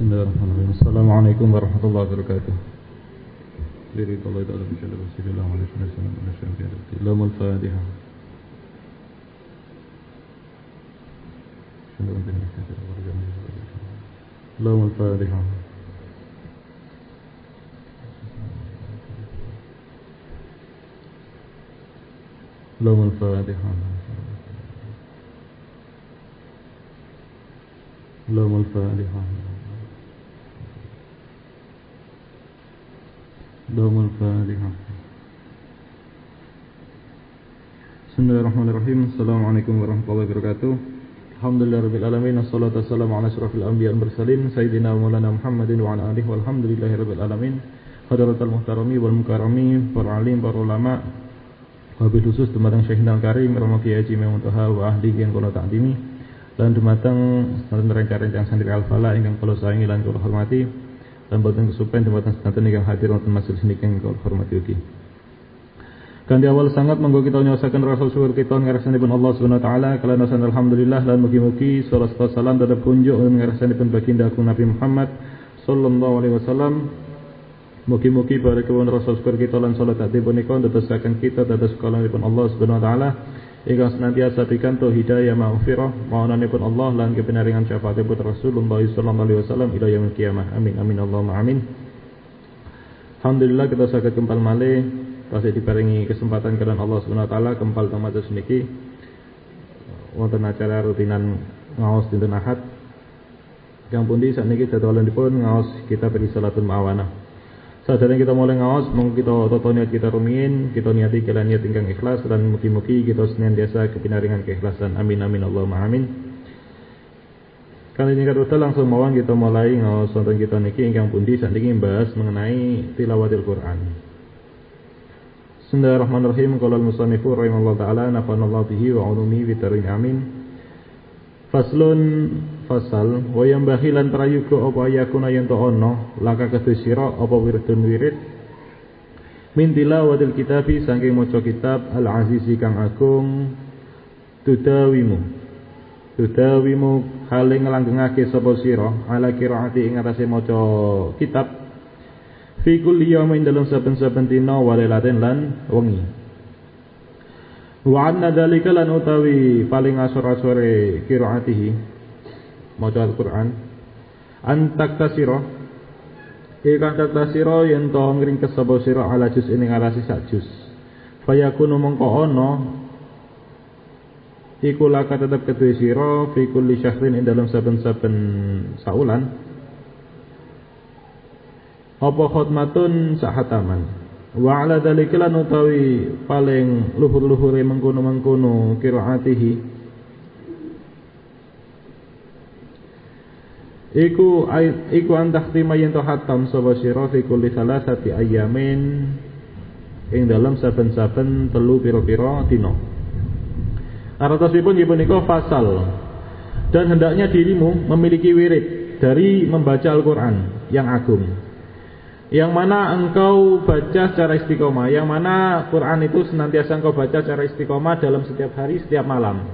Bismillahirrahmanirrahim. Assalamualaikum warahmatullahi wabarakatuh. Diri Allah Ta'ala bisyara Rasulullah alaihi wasallam ala syafi'ati. Lamul Fatihah. Lamul Fatihah. Lamul Fatihah. Lamul Fatihah. Lamul Fatihah. Bismillahirrahmanirrahim. Assalamualaikum warahmatullahi wabarakatuh. Alhamdulillahirabbil alamin, wassalatu wassalamu ala asyrafil anbiya'i wal mursalin sayyidina wa maulana Muhammadin wa ala alihi walhamdulillahirabbil alamin. Hadratul muhtarami wal mukarrami, para alim, para ulama, wabil khusus dumateng Syekhina Al-Karim Ramaki Haji Muntaha wa ahli yang kula ta'zimi lan dumateng sedanten rencang-rencang santri Al-Fala ingkang kula sayangi lan kula hormati, dan boten kesupen dumateng sedanten ingkang hadir wonten majelis niki ingkang kula hormati ugi. Kanthi awal sangat monggo kita nyosaken rasa syukur kita ngarasanipun Allah Subhanahu wa taala, kalian alhamdulillah lan mugi-mugi salawat salam tetep kunjuk ngarasanipun baginda Nabi Muhammad sallallahu alaihi wasallam. Mugi-mugi barakipun rasa syukur kita lan salat punika ndadosaken kita dados kalanipun Allah Subhanahu wa taala ingkang senantiasa pikantuk hidayah maghfirah maunanipun Allah lan kebenaringan syafaatipun Rasulullah sallallahu alaihi wasallam ila yaumil qiyamah. Amin amin Allahumma amin. Alhamdulillah kita saged kempal malih tasih diparingi kesempatan kalian Allah Subhanahu wa taala kempal teng majelis niki wonten acara rutinan ngaos dinten Ahad. Kang pundi sakniki jadwalanipun ngaos kita risalatul ma'awanah. Sadurunge kita mulai ngaos, monggo kita toto niat kita rumiyin, kita niati kalian niat ingkang ikhlas dan mugi-mugi kita senantiasa kepinaringan keikhlasan. Amin amin Allahumma amin. Kali ini kita langsung mawon kita mulai ngaos wonten kita niki ingkang pundi sakniki membahas mengenai tilawatil Quran. Bismillahirrahmanirrahim. Qala al-musannifu rahimallahu taala nafa'anallahu bihi wa 'ulumihi fi darin amin. Faslun fasal wa yang bahilan prayuga apa yakuna yen to ana laka kedhe sira apa wiridun wirid min tilawatil kitabi saking maca kitab al-azizi kang agung tudawimu hale nglanggengake sapa sira ala qiraati ing atase maca kitab fi kulli yawmin dalam saben-saben dina walelaten lan wengi. Wa anna dzalika lan utawi paling asor-asore qiraatihi maca Al-Qur'an antak tasira ikan taktasira yen to ngringkes sapa sira ala juz ing ngarasi sak juz fayakunu mongko ana iku laka tetep kedue sira fi kulli syahrin ing dalam saben-saben saulan apa khotmatun sak hataman. Wa ala dzalika lan utawi paling luhur-luhure mengkono-mengkono qiraatihi iku antahtima yen to hatam sapa sira fi kulli salasati ayamin ing dalam saben-saben telu pira-pira dina. Artosipun nggih punika fasal, dan hendaknya dirimu memiliki wirid dari membaca Al-Qur'an yang agung, yang mana engkau baca secara istiqomah, yang mana Quran itu senantiasa engkau baca secara istiqomah dalam setiap hari, setiap malam.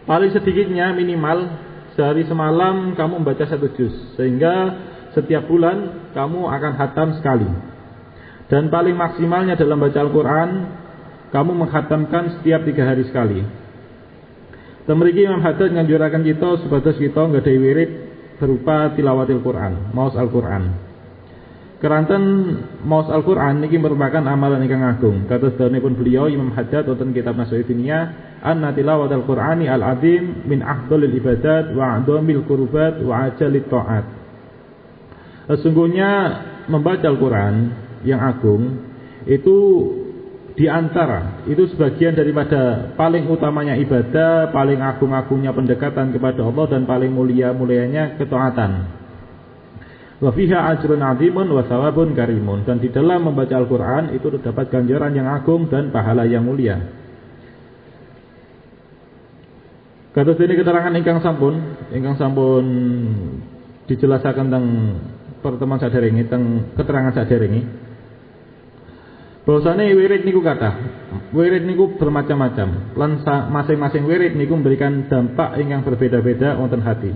Paling sedikitnya minimal sehari semalam kamu membaca 1 juz, sehingga setiap bulan kamu akan khatam sekali. Dan paling maksimalnya dalam baca Al-Quran, kamu menghatamkan setiap 3 hari sekali. Temeriki Imam Haddad nganjuraken kita supados kita nggadahi wirid berupa tilawatil Quran, maos Al-Quran. Keranten maos Al-Qur'an niki merupakan amalan ingkang agung. Kados dawuhipun beliau Imam Haddad wonten kitab Nasuhidiniyah, anna tilawatal Qur'ani al-azim min afdhalil ibadat wa a'dhamil qurbat wa ajalit ta'at. Sesungguhnya membaca Al-Qur'an yang agung itu diantara itu sebagian daripada paling utamanya ibadah, paling agung-agungnya pendekatan kepada Allah, dan paling mulia-mulianya ketaatan. Wa fiha ajrun 'azimun wa thawabun karimun, dan di dalam membaca Al-Qur'an itu terdapat ganjaran yang agung dan pahala yang mulia. Kados dene keterangan ingkang sampun dijelasaken teng pertemuan saderenge teng keterangan saderenge bahwasane wirid niku kathah. Wirid niku bermacam-macam. Lan masing-masing wirid niku memberikan dampak ingkang berbeda-beda wonten hati.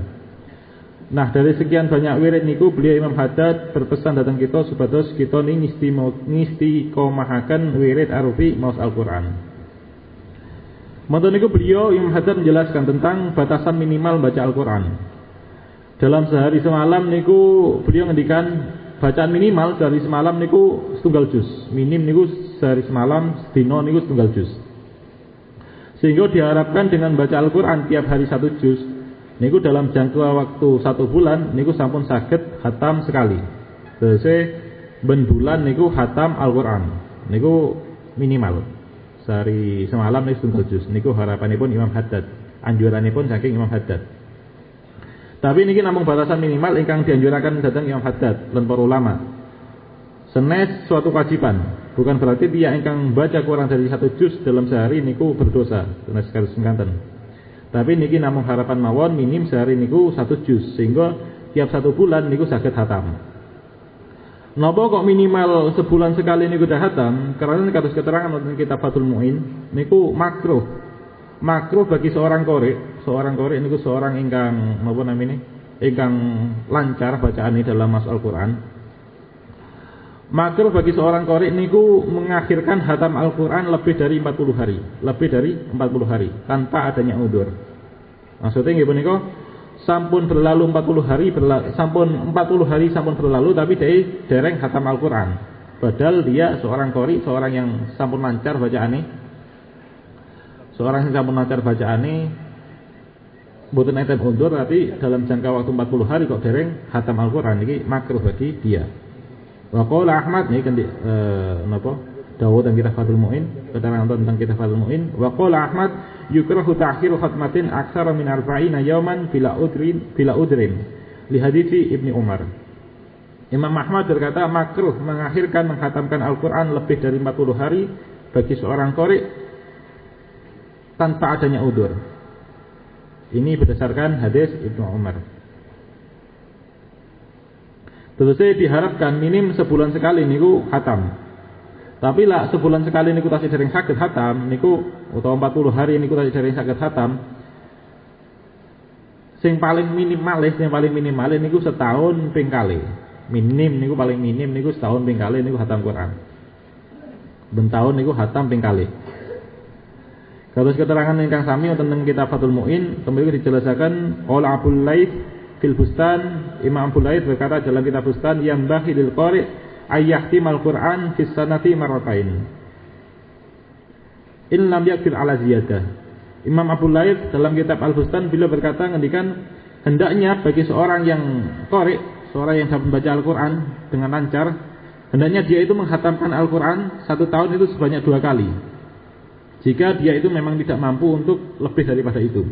Nah, dari sekian banyak wirid niku beliau Imam Haddad berpesan datang kita supados kita ning istiqomahaken wirid arupi maos Al-Qur'an. Mantun niku beliau Imam Haddad menjelaskan tentang batasan minimal baca Al-Qur'an. Dalam sehari semalam niku beliau ngendikan bacaan minimal sehari semalam niku setunggal juz. Minim niku sehari semalam sedina niku setunggal juz. Sehingga diharapkan dengan baca Al-Qur'an tiap hari satu juz niku dalam jangka waktu 1 bulan niku sampun saged khatam sekali. Terus ben bulan niku khatam Al-Qur'an. Niku minimal. Sehari semalam niku setunggal juz. Niku harapanipun Imam Haddad. Anjuranipun saking Imam Haddad. Tapi niki namung batasan minimal ingkang dianjuraken dhateng Imam Haddad lan para ulama. Senes suatu kewajiban. Bukan berarti dia ingkang baca kurang dari 1 juz dalam sehari niku berdosa. Senes kados mekaten. Tapi niki namung harapan mawon minim sehari niku 1 juz sehingga tiap 1 bulan niku saged khatam. Napa kok minimal sebulan sekali niku dah khatam? Karena kados keterangan wonten kitab Fathul Muin niku makruh. Makruh bagi seorang qori. Seorang qori niku seorang ingkang napa namine? Ingkang lancar bacaane dalam mas Al-Qur'an. Makruh bagi seorang qori niku mengakhirkan khatam Al-Qur'an lebih dari 40 hari, lebih dari 40 hari tanpa adanya udzur. Maksudnya nggih punika sampun berlalu 40 hari sampun 40 hari sampun berlalu tapi dia dereng khatam Al-Qur'an. Padahal dia seorang qori, seorang yang sampun lancar bacaane. Seorang yang sampun lancar bacaane mboten enten udzur tapi dalam jangka waktu 40 hari kok dereng khatam Al-Qur'an iki makruh bagi dia. Wa qala Ahmad niki napa dawuh tentang kitab Fathul Muin, keterangan tentang kitab Fathul Muin, wa qala Ahmad yukrahu ta'khiru khatmatin aktsara min 40 yawman bila udrin li hadithi Ibnu Umar. Imam Ahmad berkata makruh mengakhirkan menghatamkan Al-Qur'an lebih dari 40 hari bagi seorang qari tanpa adanya udzur. Ini berdasarkan hadis Ibnu Umar. Terus diharapkan minim sebulan sekali niku khatam. Tapi lah sebulan sekali niku tasih sering saged khatam niku utawa 40 hari niku tasih sering saged khatam. Sing paling minimalis niku setahun ping kali. Minim niku paling minim niku setahun ping kali niku khatam Quran. Ben tahun niku khatam ping kali. Kalau keterangan ingkang sami wonten ing kitab Fathul Muin kemudian dijelaskan qala Abul Laits fil Bustan. Imam Abul Laits berkata dalam kitab Bustan yang bahidil qari ayyahtimal Qur'an fis sanati marratain in lam yakfir ala ziyadah. Imam Abul Laits dalam kitab Al-Bustan beliau berkata ngendikan hendaknya bagi seorang yang qari, seorang yang dapat membaca Al-Qur'an dengan lancar, hendaknya dia itu menghatamkan Al-Qur'an 1 tahun itu sebanyak 2 kali. Jika dia itu memang tidak mampu untuk lebih daripada itu.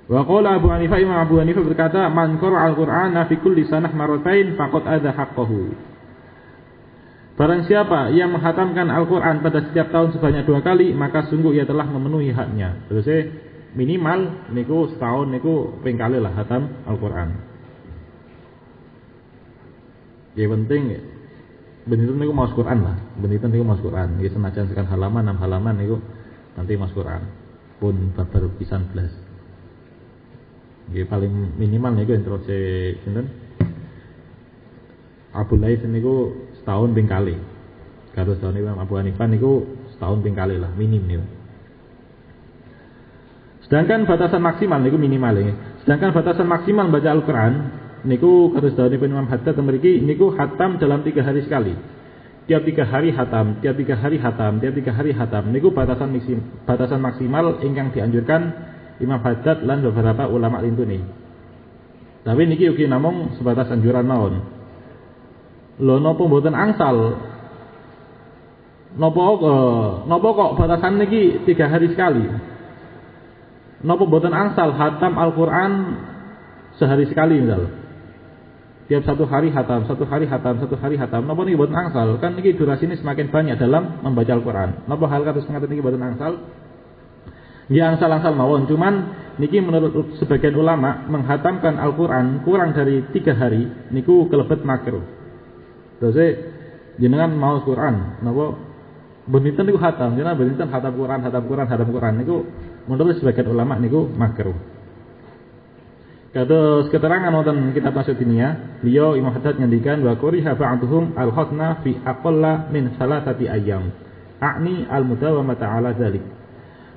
Wa qala Abu Hanifah, Imam Abu Hanifah berkata, "Man qara'a al-Qur'ana fi kulli sanah marratain faqad adha haqqahu." Barang siapa yang menghatamkan Al-Qur'an pada setiap tahun sebanyak 2 kali, maka sungguh ia telah memenuhi haknya. Terus minimal niku setahun niku ping kali lah khatam Al-Qur'an. Yang penting beniten niku maos Quran lah. Beniten niku maos Quran. Nggih senajan sekan halaman 6 halaman niku nanti maos Quran. Pun babar pisan blas. Nggih paling minimal niku intro sinten? Abu Laits niku setahun ping kali. Kados tahun Imam Abu Hanifah niku setahun ping kali lah minim niku. Sedangkan batasan maksimal niku minimal nggih. Sedangkan batasan maksimal baca Al-Qur'an niku kados dawuhipun Imam Haddad mriki niku khatam dalam 3 hari sekali. Tiap 3 hari khatam, tiap 3 hari khatam, tiap 3 hari khatam. Niku batasan maksimal ingkang dianjurkan Imam Haddad lan beberapa ulama lintune. Tapi niki ugi namung sebatas anjuran mawon. Lho napa mboten angsal? Napa kok batasan niki 3 hari sekali? Napa mboten angsal khatam Al-Qur'an sehari sekali misal? Tiap 1 hari khatam, 1 hari khatam, 1 hari khatam. Napa niki mboten angsal? Kan niki durasine semakin banyak dalam membaca Al-Qur'an. Napa hal kados ngaten niki mboten angsal? Nggih angsal-angsal mawon, cuman niki menurut sebagian ulama menghatamkan Al-Qur'an kurang dari 3 hari niku kelebet makruh. Terus jenengan maos Qur'an, napa beniten niku khatam, jenengan beniten khatam Qur'an niku menurut sebagian ulama niku makruh. Kados keterangan wonten kitab Nasrudiniyah, beliau Imam Haddad ngendikan wa quriha ba'duhum al-khatna fi aqalla min salasati ayyam. A'ni al-mudawamata 'ala dzalik.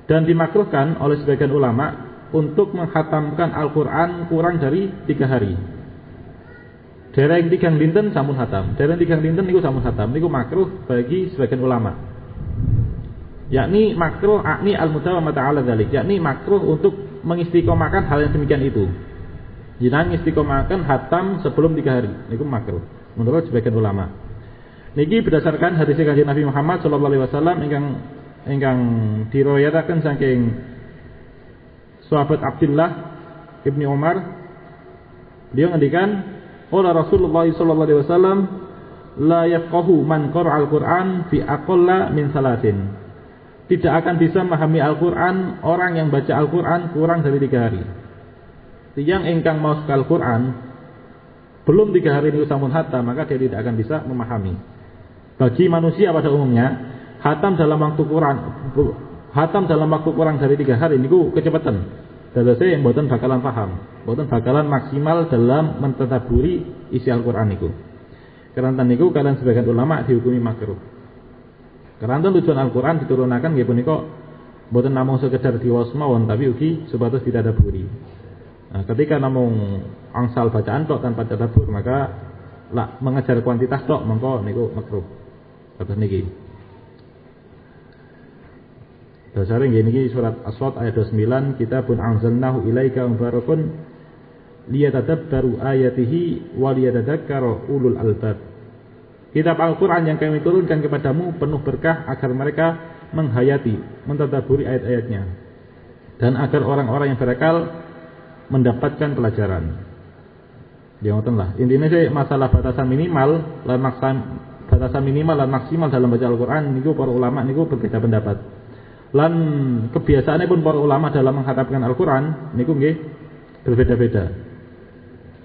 Dan dimakruhkan oleh sebagian ulama untuk menghatamkan Al-Qur'an kurang dari 3 hari. Dereng 3 dinten sampun hatam. Dereng 3 dinten niku sampun hatam. Niku makruh bagi sebagian ulama. Yakni makruh a'ni al-mudawamata 'ala dzalik. Yakni makruh untuk mengistiqomahkan hal yang demikian itu. Jenengan istiqomahkan hatam sebelum 3 hari. Niku makruh menurut sebagian ulama. Niki berdasarkan hadis Kanjeng Nabi Muhammad sallallahu alaihi wasallam ingkang diriwayataken saking sahabat Abdullah Ibni Umar. Dia ngendikan, qala Rasulullah sallallahu alaihi wasallam, la yafqahu man qara'a al-Qur'an fi aqalla min salatin. Tidak akan bisa memahami Al-Qur'an orang yang baca Al-Qur'an kurang dari 3 hari. Tiyang ingkang maos Al-Qur'an belum 3 hari niku sampun hatam, maka dia tidak akan bisa memahami. Bagi manusia pada umumnya, hatam dalam waktu kurang dari 3 hari niku kecepatan. Dadose yang mboten bakalan paham, mboten bakalan maksimal dalam mentadabburi isi Al-Qur'an niku. Karena niku kalian sebagian ulama dihukumi makruh. Karena tujuan Al-Qur'an diturunaken nggih punika mboten namung sekedar diwaos mawon, tapi ugi supados ditadabburi. Nah, ketika namung angsal bacaan tok tanpa tadabbur, maka lah mengejar kuantitas tok mongko niku makruh. Kados niki. Dasare nggih niki surat As-Sadd ayat 29, kitabun anzalnahu ilaika mubarakun liyatadabbaru ayatihi wa liyatadzakkara ulul albab. Kitab Al-Qur'an yang kami turunkan kepadamu penuh berkah agar mereka menghayati, mentadabburi ayat-ayatnya, dan agar orang-orang yang berakal mendapatkan pelajaran. Ya ngoten lah. Intinya sih masalah batasan minimal lan maksimal dalam baca Al-Qur'an niku para ulama niku berbeda pendapat. Lan kebiasaannya pun para ulama dalam menghatamkan Al-Qur'an niku nggih berbeda-beda.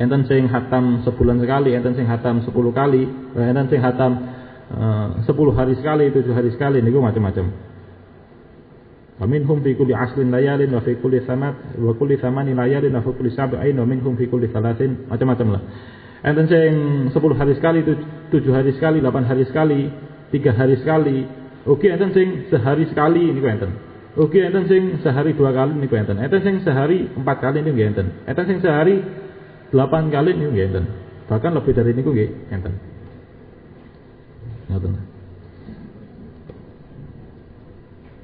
Enten sing hatam sebulan sekali, enten sing hatam 10 kali, enten sing hatam 10 hari sekali, 7 hari sekali niku macam-macam. Waminhum fi kulli asrin layalin wa fi kulli thamani layalin wa fi kulli sab'in wa minhum fi kulli thalathin, macam-macam lah. Enten sing 10 hari sekali, 7 hari sekali, 8 hari sekali, 3 hari sekali. Oke, enten sing sehari sekali niku enten. Oke, enten sing sehari 2 kali niku enten. Enten sing sehari 4 kali niku nggih enten. Enten sing sehari 8 kali niku nggih enten. Bahkan lebih dari niku nggih enten. Ngoten.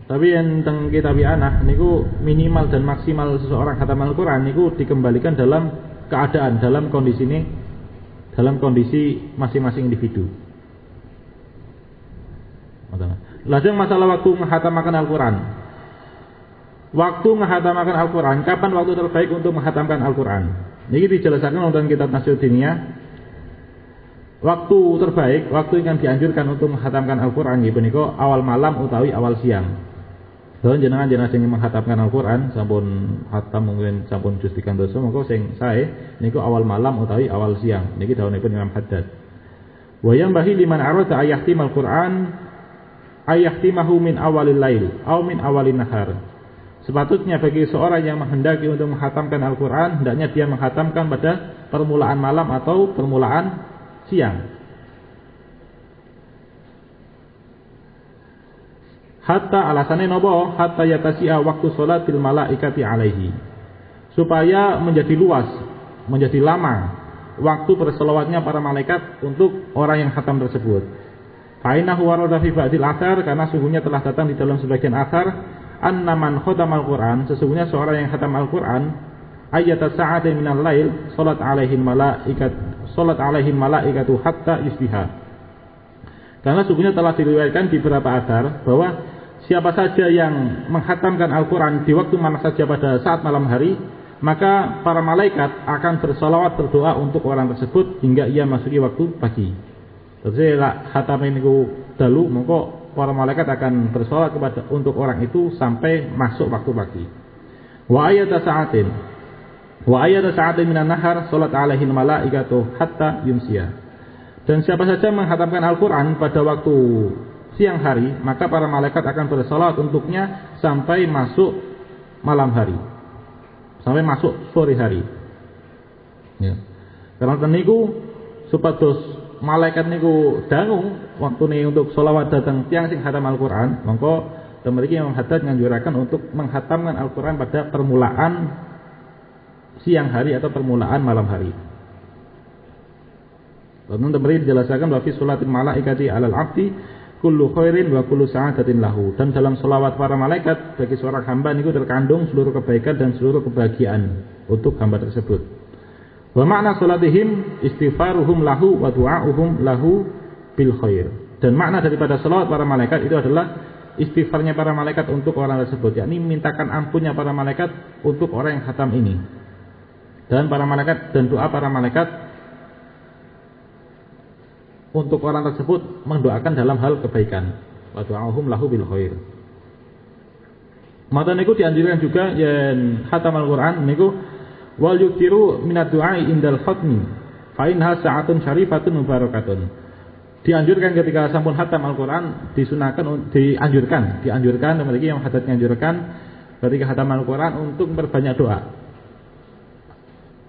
Tapi yang tentang kitab anak niku minimal dan maksimal seseorang khatam Al-Qur'an niku dikembalikan dalam keadaan, dalam kondisi masing-masing individu. Lajeng masalah waktu menghatamkan Al-Qur'an. Waktu menghatamkan Al-Qur'an, kapan waktu terbaik untuk menghatamkan Al-Qur'an? Niki dijelaskan wonten kitab Nasrudiniyah. Waktu terbaik, waktu yang dianjurkan untuk menghatamkan Al-Qur'an nggih punika awal malam utawi awal siang. Dalam jenengan sing menghatamkan Al-Qur'an sampun hatam mungkin sampun juz 3 dosa, monggo sing sae niku awal malam utawi awal siang. Niki dawuhipun Imam Haddad. Wa yambahi liman arada ayahtimal Qur'an ayahtimahu min awalil lail aw min awalin nahar. Sepatutnya bagi seorang yang menghendaki untuk menghatamkan Al-Qur'an, hendaknya dia menghatamkan pada permulaan malam atau permulaan siang. Hatta alasannya nopo, hatta yatasi'a waktu sholatil malaikati alaihi, supaya menjadi luas, menjadi lama waktu berselawatnya para malaikat untuk orang yang khatam tersebut. Fa'innahu warada fi ba'dil athar, karena sungguhnya telah datang di dalam sebagian athar, anna man khatamal Qur'an, sesungguhnya seorang yang khatam Al-Qur'an, ayyata sa'atin minal lail salat alaihi malaikatu hatta yusbiha. Karena sungguhnya telah diriwayatkan di beberapa athar bahwa siapa saja yang menghatamkan Al-Qur'an di waktu mana saja pada saat malam hari, maka para malaikat akan bersolawat berdoa untuk orang tersebut hingga ia masuki waktu pagi. Terus khatam niku dalu, mongko para malaikat akan bersolawat kepada untuk orang itu sampai masuk waktu pagi. Wa ayata sa'atin minan nahar salat alaihi malaikatu hatta yumsiya. Dan siapa saja menghatamkan Al-Qur'an pada waktu siang hari, maka para malaikat akan bersolawat untuknya sampai masuk malam hari, sampai masuk sore hari. Ya. Karena niku supados malaikat niku dangu waktune untuk sholawat datang tiang sing khatam Al-Qur'an, mongko mriki Imam Haddad nganjuraken untuk menghatamkan Al-Qur'an pada permulaan siang hari atau permulaan malam hari. Lalu mriki dijelaskan bahwa fi sholatil malaikati 'alal 'abdi kullu khairin wa kullu sa'adatin lahu. Dan dalam sholawat para malaikat bagi seorang hamba niku terkandung seluruh kebaikan dan seluruh kebahagiaan untuk hamba tersebut. Wa makna salatihim istighfaruhum lahu wa du'a'uhum lahu bil khair. Dan makna daripada salawat para malaikat itu adalah istighfarnya para malaikat untuk orang tersebut, yakni mintakan ampunnya para malaikat untuk orang yang khatam ini. Dan para malaikat dan doa para malaikat untuk orang tersebut mendoakan dalam hal kebaikan. Wa du'a'uhum lahu bil khair. Mata niku dianjurkan juga yang khatam Al-Qur'an niku wal yukthiru minad du'ai indal khatmi fa inha sa'atun syarifatun mubarakatun. Dianjurkan ketika sampun khatam Al-Qur'an dianjurkan memiliki yang hadat dianjurkan ketika khatam Al-Qur'an untuk memperbanyak doa.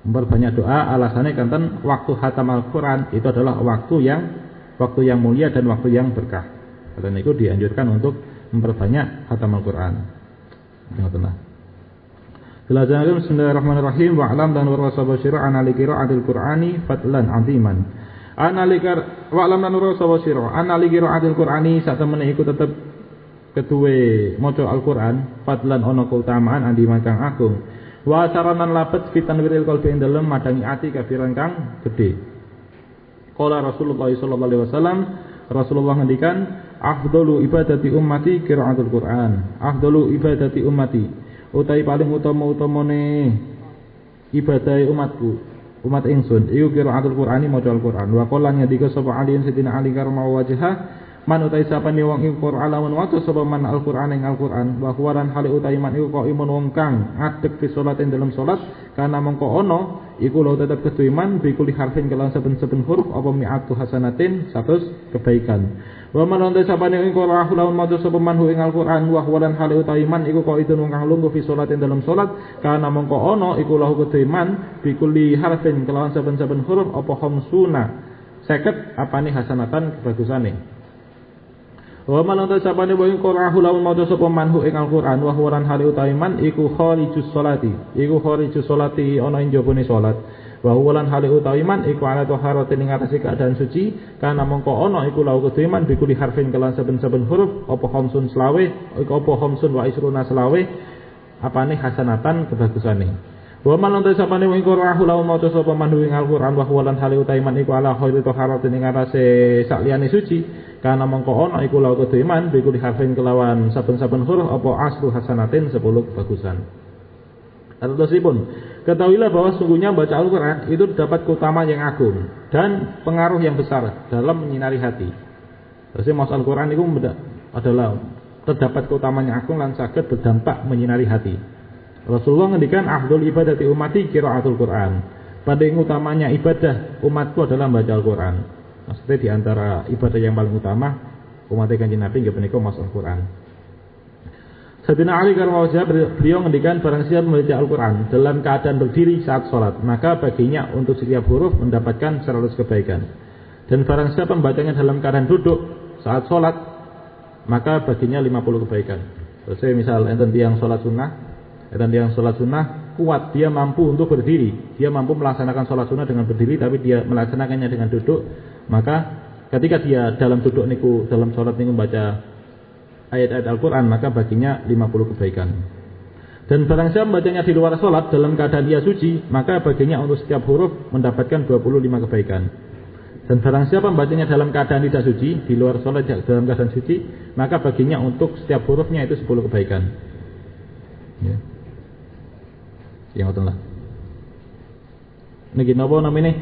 Memperbanyak doa alasannya kanten waktu khatam Al-Qur'an itu adalah waktu yang mulia dan waktu yang berkah. Dan itu dianjurkan untuk memperbanyak khatam Al-Qur'an. Ingatlah. Belajar Bismillahirrahmanirrahim wa alam dan warasa basyira anali qiraatil qur'ani fadlan aziman. Analikar wa alam dan warasa basyira anali qiraatil qur'ani sak temene iku tetep keduwe maca Al-Qur'an fadlan ana keutamaan aziman kang agung. Wa saranan lapet fitan wiril qalbi ing dalem madangi ati kafiran kang gedhe. Qala Rasulullah sallallahu alaihi wasallam, Rasulullah ngendikan afdalu ibadati ummati qiraatul Qur'an. Afdalu ibadati ummati utai paling utama-utamane ibadah umat ingsun iku qiraatul Qur'ani maca Al-Qur'an. Wa qala nyadika sapa aliin sidina ali karma wajha man utai sapane wong iku Qur'an lamun waca sapa man Al-Qur'an ing Al-Qur'an wa huwaran hale utai man iku kok imun wong kang adeg fi salatin dalam salat kana mongko ana iku lho tetep kedu iman bi kulli harfin kelawan saben-saben huruf apa mi'atu hasanatin 100 kebaikan. Wa man utai sapane iku Qur'an lamun maca sapa man ing Al-Qur'an wa huwaran hale utai man iku kok idun wong kang lungguh fi salatin dalam salat kana mongko ana iku lho kedu iman bi kulli harfin kelawan saben-saben huruf apa khamsuna 50 apane hasanatan kebagusane. Wa man anta sapane wa qira'ahu lawan maca sapa manhu ing Al-Qur'an wa huwaran hali utawi man iku kharijus sholati ana ing jabone salat wa huwaran hali utawi man iku ala taharatin ing atase keadaan suci kana mongko ana iku lau kudu iman bi kulli harfin kelan saben-saben huruf apa khamsun selawe iku apa khamsun wa isruna selawe apane hasanatan kebagusane. Wa man anta sapane wa qira'ahu lawan maca sapa manhu ing Al-Qur'an wa huwaran hali utawi man iku ala khairi taharatin ing atase sakliyane suci karena mongko ana iku lauk kudu iman biku diharfin kelawan saben-saben huruf apa asru hasanatin 10 kebagusan. Terusipun ketahuilah bahwa sungguhnya baca Al-Qur'an itu dapat keutamaan yang agung dan pengaruh yang besar dalam menyinari hati. Terus mas Al-Qur'an itu adalah terdapat keutamaan yang agung lan saged berdampak menyinari hati. Rasulullah ngendikan afdhal ibadati ummati qiraatul Qur'an. Paling utamanya ibadah umatku adalah baca Al-Qur'an. Maksudnya di antara ibadah yang paling utama umat Kanjeng Nabi nggih menika maca Al-Qur'an. Sayyidina Ali karrawajah beliau ngendikan barang siapa membaca Al-Qur'an dalam keadaan berdiri saat sholat maka baginya untuk setiap huruf mendapatkan 100 kebaikan. Dan barang siapa membacanya dalam keadaan duduk saat sholat maka baginya 50 kebaikan. Terus misal enten tiyang sholat sunnah kuat, dia mampu untuk berdiri, dia mampu melaksanakan sholat sunnah dengan berdiri, tapi dia melaksanakannya dengan duduk, maka ketika dia dalam duduk niku, dalam sholat niku membaca ayat-ayat Al-Quran, maka baginya 50 kebaikan. Dan barang siapa membacanya di luar sholat dalam keadaan dia suci, maka baginya untuk setiap huruf mendapatkan 25 kebaikan. Dan barang siapa membacanya dalam keadaan tidak suci, di luar sholat dalam keadaan suci, maka baginya untuk setiap hurufnya itu 10 kebaikan. Ya. Yang ngoten lah. Niki napa namine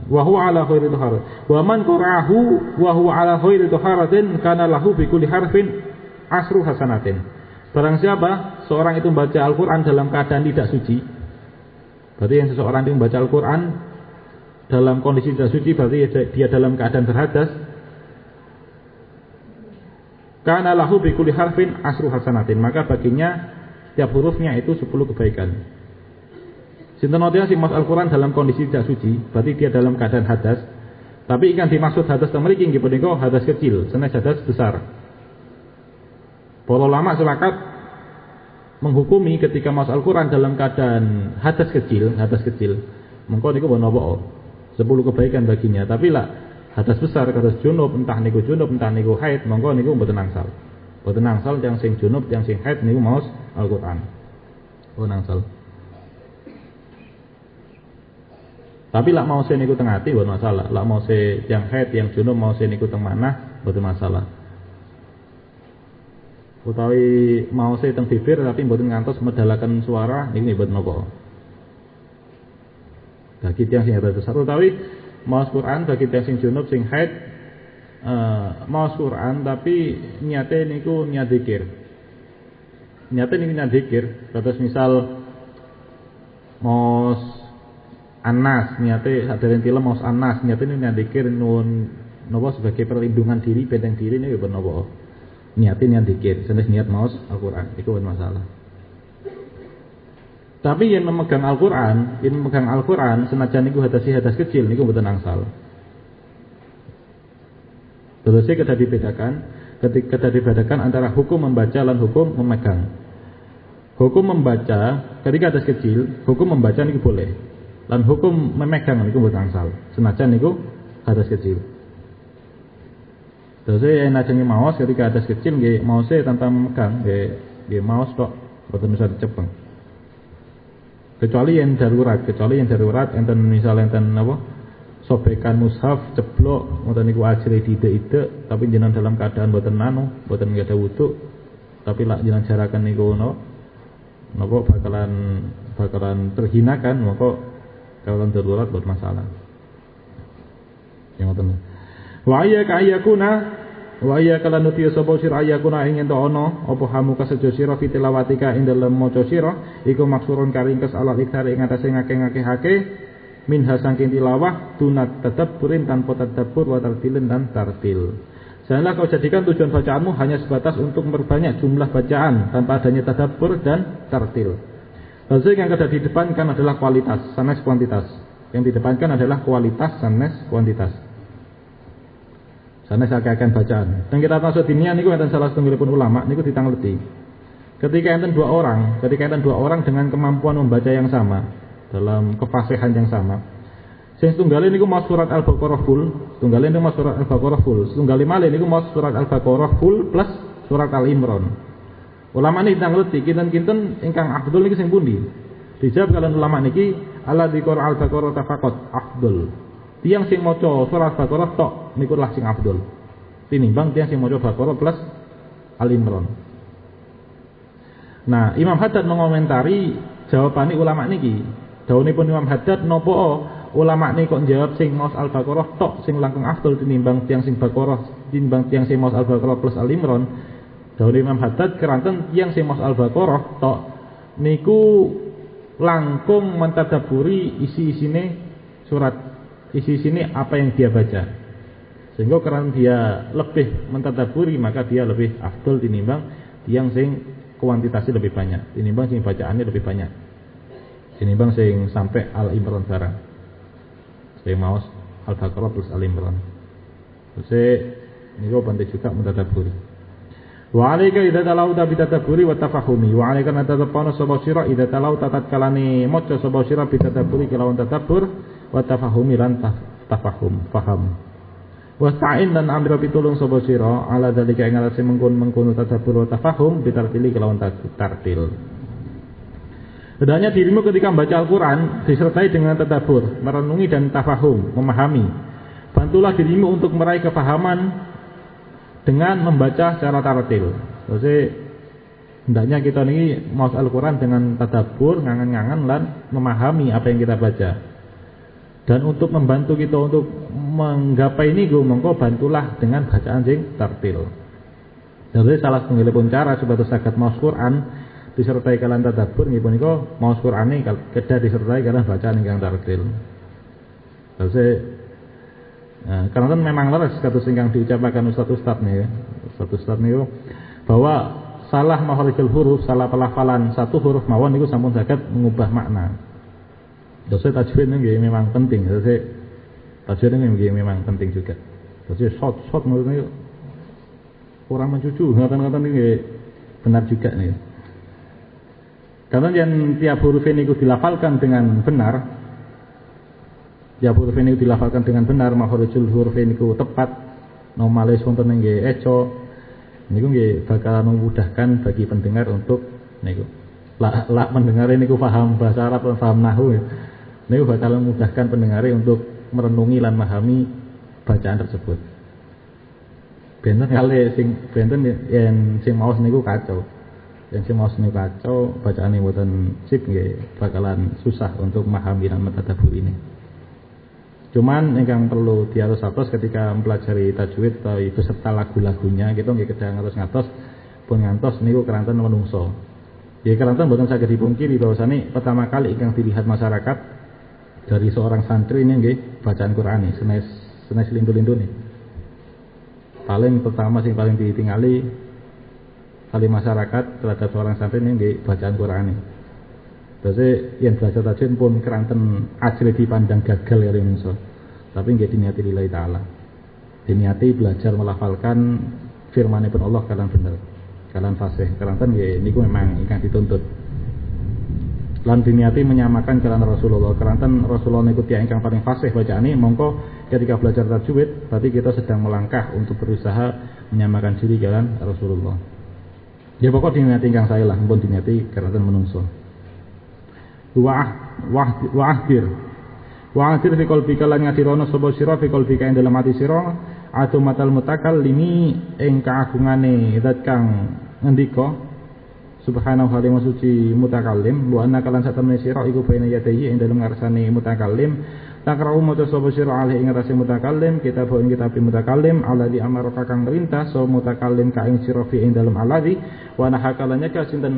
wa huwa ala khairi taharat. Wa man qara'ahu wa huwa ala khairi taharatin kana lahu bi kulli harfin asru hasanatin. Barang siapa seorang itu membaca Al-Qur'an dalam keadaan tidak suci. Berarti yang seseorang itu membaca Al-Qur'an dalam kondisi tidak suci berarti dia dalam keadaan berhadas. Kana lahu bi kulli harfin asru hasanatin, maka baginya setiap hurufnya itu 10 kebaikan. Sinten tiyang sing maos Al-Qur'an dalam kondisi tidak suci, berarti dia dalam keadaan hadas. Tapi ingkang dimaksud hadas teng mriki nggih punika hadas kecil, sanes hadas besar. Para ulama sepakat menghukumi ketika maos Al-Qur'an dalam keadaan hadas kecil, mengko niku boten apa-apa. 10 kebaikan baginya. Tapi lah hadas besar, hadas junub, entah niku haid, mongko niku mboten angsal. Mboten angsal tiyang sing junub, tiyang sing haid niku maos Al-Qur'an. Mboten angsal. Tapi lak mau niku teng ati mboten masalah. Lak mau yang haid, yang junub mau niku teng manah mboten masalah. Utawi mau teng bibir tapi mboten ngantos medalaken suara niku mboten napa. Bagi tiyang sing hadas besar utawi maos Quran bagi tiyang sing junub sing haid maos Quran tapi niate niku niat zikir. Niate niku niat zikir. Terus misal maos Anas niate sadaren tilem maos Anas niate niat zikir nun napa sebagai perlindungan diri benteng diri niku ben napa niate niat zikir sanes niat maos Al-Qur'an iku ben masalah. Tapi yang memegang Al-Qur'an senajan niku hadas kecil niku mboten angsal. Terus kedah dibedakan antara hukum membaca lan hukum memegang. Hukum membaca ketika hadas kecil, hukum membaca niku boleh. Lan hukum memegang niku mboten angsal. Senajan niku hadas kecil. Terus yen ajeng maos ketika hadas kecil nggih maose tanpa memegang nggih maos tok boten bisa dicepeng. Kecuali yang darurat enten misal enten apa sobekan mushaf ceblok ngoten niku ajre ide-ide tapi jenengan dalam keadaan boten boten nggak ada wudu tapi lak jenengan jarakan niku napa bakalan terhinakan maka kalau darurat buat masalah. Yang ngoten. Wa ayya kala nuti sapa sira ayakuna ing ento ana apa hamu kasejo sira fitilawatika ing dalem maca sira iku maksurun karingkes ala iktari ing atase ngake-ngakehake minha saking tilawah tunat tadabburin tanpa tadabbur wa tartilin dan tartil. Janganlah kau jadikan tujuan bacaanmu hanya sebatas untuk memperbanyak jumlah bacaan tanpa adanya tadabbur dan tartil. Lalu yang kada didepankan adalah kualitas sanes kuantitas. Yang didepankan adalah kualitas sanes kuantitas. Sanes akeh-akeh bacaan. Dan kita maksud dunia niku enten salah setunggalipun ulama niku ditangleti. Ketika enten dua orang dengan kemampuan membaca yang sama dalam kefasihan yang sama. Sing setunggalin niku mau surat Al-Baqarah full, setunggalin niku mau surat Al-Baqarah full, setunggalin malih niku mau surat Al-Baqarah full plus surat Al-Imran. Ulama niki tangleti kinten-kinten ingkang afdol niki sing pundi? Dijawab kalian ulama niki ala dzikra Al-Baqarah tafaqat afdol. Tiang sing maca surat Al-Baqarah tok niku lah sing afdol. Tinimbang tiang sing maca Al-Baqarah plus Al-Imran. Nah, Imam Haddad mengomentari jawabane ulama niki. Dawuhipun Imam Haddad napa ulama niki kok jawab sing maos Al-Baqarah tok sing langkung afdol tinimbang tiang sing Baqarah tinimbang tiang sing maos Al-Baqarah plus Al-Imran. Dawuh Imam Haddad keranten tiang sing maos Al-Baqarah tok niku langkung mentadaburi isi-isine surat, isi-isine apa yang dia baca. Sehingga karena dia lebih mentadaburi maka dia lebih afdol tinimbang tiang sing kuantitasnya lebih banyak, tinimbang sing bacaannya lebih banyak. Tinimbang sing sampai Al-Imran barang. Sing maos Al-Baqarah plus Al-Imran. Terus niku penting juga mentadaburi. Wa alaika idza talauta bitadabburi wa tafahumi wa alaika natadabbana sapa sira idza talauta tatkalane maca sapa sira bitadabburi kelawan tadabbur wa tafahumi lan tafahum paham wa ta'in dan amra pitulung sapa sira ala dalika ing atase mengkon tadabbur wa tafahum bitartili kelawan tartil. Hendaknya dirimu ketika membaca Al-Qur'an disertai dengan tadabbur, merenungi dan tafahum, memahami. Bantulah dirimu untuk meraih kepahaman dengan membaca secara tartil. Terus hendaknya kita ini maos Al-Qur'an dengan tadabbur, ngangen-ngangen lan memahami apa yang kita baca. Dan untuk membantu kita untuk menggapai niku mongko bantulah dengan bacaan sing tartil. Jadi salah satunggalipun cara supaya saged maos Qur'an disertai kalian tadabbur nggih punika maos Qur'ane kedah disertai kalian bacaan ingkang tartil. Terus nah, karena kan memang leres kata singkang diucapkan ustaz-ustaz nih ya. Ustaz-ustaz nih bahwa salah makharijul huruf, salah pelafalan satu huruf mawon niku sampun saged mengubah makna. Terus tajwid nggih memang penting. Terus tajwid nggih memang penting juga. Terus short maksudnya orang mencucu, ngaten-ngaten nggih benar juga nih. Karena yang tiap huruf ini dilafalkan dengan benar, tiap huruf ini dilafalkan dengan benar, makhrajul huruf ini tepat, normalis wonten nggih eco, niku nggih bakal memudahkan bagi pendengar untuk niku. Lah mendengar niku paham bahasa Arab dan paham nahwu. Niku bakal memudahkan pendengar untuk merenungi lan memahami bacaan tersebut. Benten kali benten yang sing maos niku kacau. Yang sing maos niku kacau, bacaane mboten sip nggih bakalan susah untuk memahami dan mentadabbur ini. Cuman ingkang perlu diatos-atos ketika mempelajari tajwid atau beserta lagu-lagunya kita nggih kedang ngatos pun ngantos niku keranten menungso. Ya keranten mboten saged dipungkiri bahwasane pertama kali ingkang dilihat masyarakat dari seorang santri ini nggih bacaan Qur'an senes lindu-lindune. Paling pertama sing paling ditingali kali masyarakat terhadap seorang santri ini nggih bacaan Qur'an. Terus yang belajar tajwid pun keranten ajre dipandang gagal kali menungso. Tapi nggih diniati lillahi taala. Diniati belajar melafalkan firmanipun Allah kalian bener. Kalian fasih. Keranten nggih niku memang ingkang dituntut. Lan diniati menyamakan kalian Rasulullah. Keranten Rasulullah niku tiyang ingkang paling fasih bacaane, mongko ketika belajar tajwid berarti kita sedang melangkah untuk berusaha menyamakan diri kalian Rasulullah. Ya pokok diniati ingkang saya lah, mumpun diniati keranten menungso. Wa'adir fi qalbika lan ngadirono sapa sira fi qalbika ing dalem ati sira atumatal mutakallimi ing kaagungane zat kang ngendika subhanahu wa ta'ala suci mutakallim wa anna kalan satamne sira iku baina yadayhi ing dalem ngarsane mutakallim takra'u maca sapa sira alih ing ngarsane mutakallim kitab ing kitab mutakallim alladzi amara kang merintah so mutakallim ka ing sira fi ing dalem alladzi wa nahakalanya ka sinten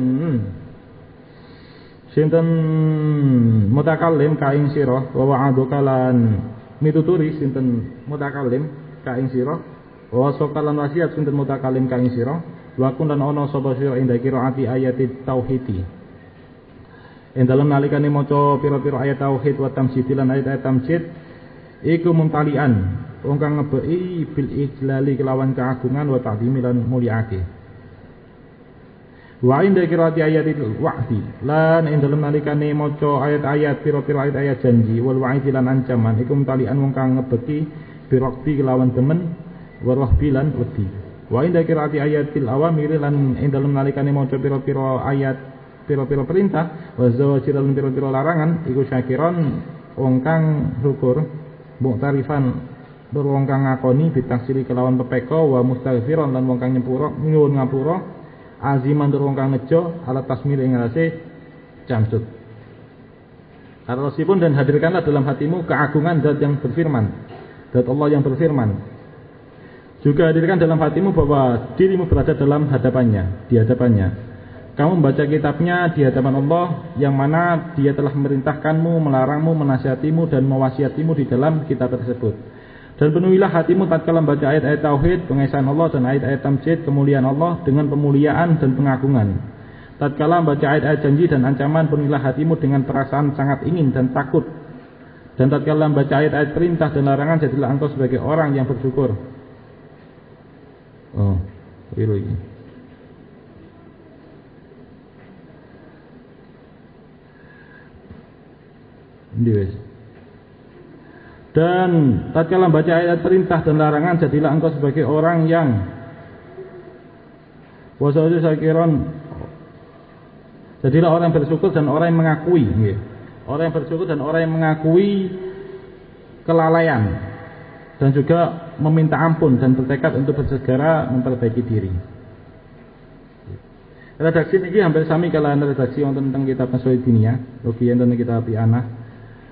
mutakallim ka ing sira wa wa'adu kalan mituturi sinten mutakallim ka ing sira wa sokalan wasiat sinten mutakallim ka ing sira wa kun lan ana sapa sira ing qiraati ayati tauhidi ing dalem nalikane maca pira-pira ayat tauhid wa tamjid lan ayat tamjid iku mumtalian wong kang ngebeki bil ijlali kelawan keagungan wa ta'zimi lan mulyake. Wa inda qiraati ayatil wa'di lan ing dalem nalikane maca ayat-ayat pira-pira ayat-ayat janji wal wa'id lan ancaman iku mutalian wong kang ngebeki birokti kelawan demen wa rahbilan wedi. Wa inda qiraati ayatil awamir lan ing dalem nalikane maca pira-pira ayat pira-pira perintah wa zawajir lan pira-pira larangan iku syakiron wong kang syukur mu'tarifan wong kang ngakoni bitaksili kelawan pepeka wa mustaghfiran lan wong kang nyepura nyuwun ngapura aziman durung kang nejo alat tasmir ing rase jamsud. Arosipun dan hadirkanlah dalam hatimu keagungan zat yang berfirman, zat Allah yang berfirman. Juga hadirkan dalam hatimu bahwa dirimu berada dalam hadapannya, di hadapannya. Kamu membaca kitabnya di hadapan Allah yang mana dia telah memerintahkanmu, melarangmu, menasihatimu dan mewasiatimu di dalam kitab tersebut. Dan penuhilah hatimu tatkala membaca ayat-ayat tauhid, pengesahan Allah dan ayat-ayat tamjid, kemuliaan Allah dengan pemuliaan dan pengagungan. Tatkala membaca ayat-ayat janji dan ancaman, penuhilah hatimu dengan perasaan sangat ingin dan takut. Dan tatkala membaca ayat-ayat perintah dan larangan, jadilah engkau sebagai orang yang bersyukur. Oh, biru ini. Ini wes. Dan tatkala membaca ayat perintah dan larangan, jadilah engkau sebagai orang yang wasauju sakiron. Jadilah orang yang bersyukur dan orang yang mengakui, orang yang bersyukur dan orang yang mengakui kelalaian dan juga meminta ampun dan bertekad untuk bersegera memperbaiki diri. Redaksi ini hampir sami kalian redaksi yang tentang kitab Nasrul Dunia, logi yang tentang kitab Pi'anah.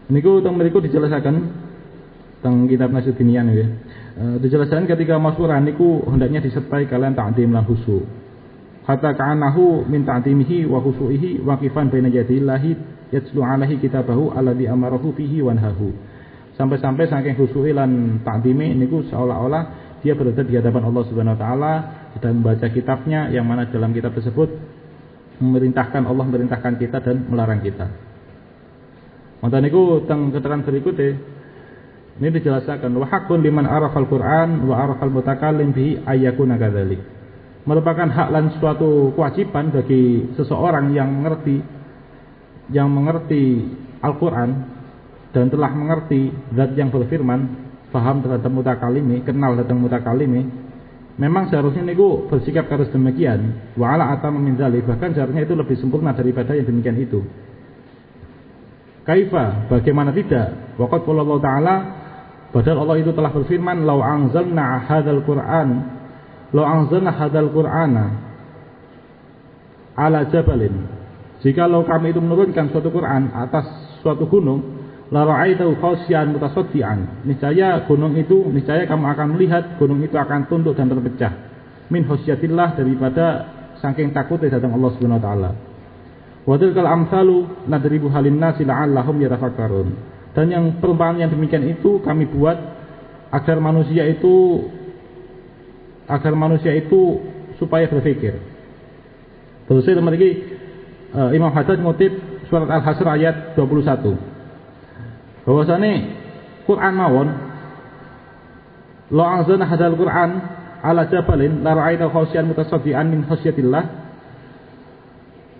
Niku tentang mereka dijelaskan tentang kitab Nasrul Dunia nih. Dijelaskan ketika masfuran niku hendaknya disertai kalian ta'zim lan khusyuk. Hatta ka'anahu min ta'zimihi wa khusyu'ihi waqifan baina yadillahi yatslu alaihi kitabahu alladzi amarahu fihi wa nahahu. Sampai-sampai saking khusyu'i lan ta'zimi niku seolah-olah dia berada di hadapan Allah Subhanahu wa taala dan membaca kitabnya yang mana dalam kitab tersebut Allah memerintahkan kita dan melarang kita. Wonten niku teng keterangan berikutnya ini dijelaskan wa haqqun liman arafal Qur'an wa arafal mutakallim bihi ayyakuna kadzalik. Merupakan hak dan suatu kewajiban bagi seseorang yang mengerti Al-Qur'an dan telah mengerti zat yang berfirman, paham terhadap mutakalimi, kenal tentang mutakalimi, memang seharusnya niku bersikap harus demikian. Wa ala atam min dzalik, bahkan seharusnya itu lebih sempurna daripada yang demikian itu. Kaifa, bagaimana tidak? Waqad qala Allah Ta'ala, padahal Allah itu telah berfirman, "Lau anzalna hadzal Qur'ana ala jabalin." Jikalau kami itu menurunkan suatu Quran atas suatu gunung, la ra'aitahu khasyan mutasaddian. Niscaya kamu akan melihat gunung itu akan tunduk dan terpecah. Min khasyatillah, daripada saking takutnya datang Allah Subhanahu wa taala. Wa tilkal amsalu nadribu halin nasi la'allahum yatafakkarun. Dan yang perumpamaan yang demikian itu kami buat agar manusia itu supaya berpikir. Terus saya lagi Imam Haddad ngutip surat Al-Hasr ayat 21. Bahwasane Quran mawon la anzalna hadzal Quran ala jabalin la ra'aita khasyan mutasaddian min khasyatillah.